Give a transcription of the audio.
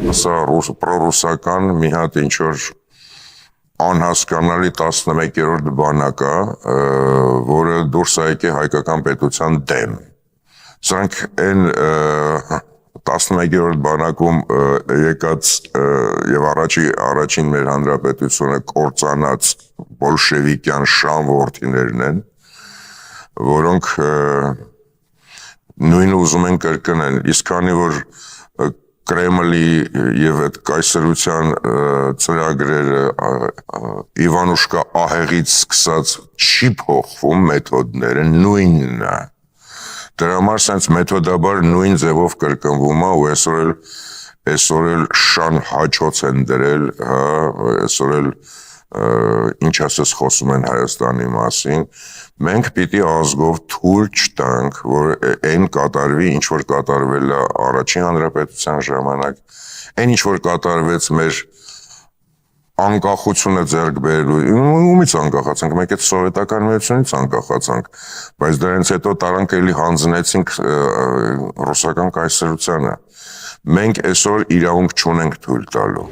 Սա պրոռուսական մի հատ ինչ-որ անհասկանալի 11-րդ բանակ է, որը դուրս է եկել հայկական պետության դեմ։ Սրանք այն 11-րդ բանակում եկած եւ առաջին մեր հանրապետությունը կործանած բոլշևիկյան շան որդիներն են, որոնք նույնը ուզում են կրկնել, իսկ քանի որ Կրեմլի եւ այդ կայսրության ծրագրերը Իվանուշկա ահեղից սկսած չի փոխվում մեթոդները նույնն է։ Դրա համար sense մեթոդաբար նույն ձևով կրկնվում է ու այսօր էլ շան հաճոց են դրել, հա, այսօր էլ ինչ ասես խոսում են Հայաստանի մասին, մենք պիտի ազգով թույլ չտանք, որ այն կատարվի, ինչ որ կատարվել է առաջին հանրապետության ժամանակ, այն ինչ որ կատարվեց մեր անկախությունը ձեռք բերելու, ումից անկախացանք, մենք այդ սովետական միությունից անկախացանք, բայց դրանից հետո տարանք էլի հանձնեցինք ռուսական կայսրությանը, մենք այսօր իրավունք չունենք թույլ տալու։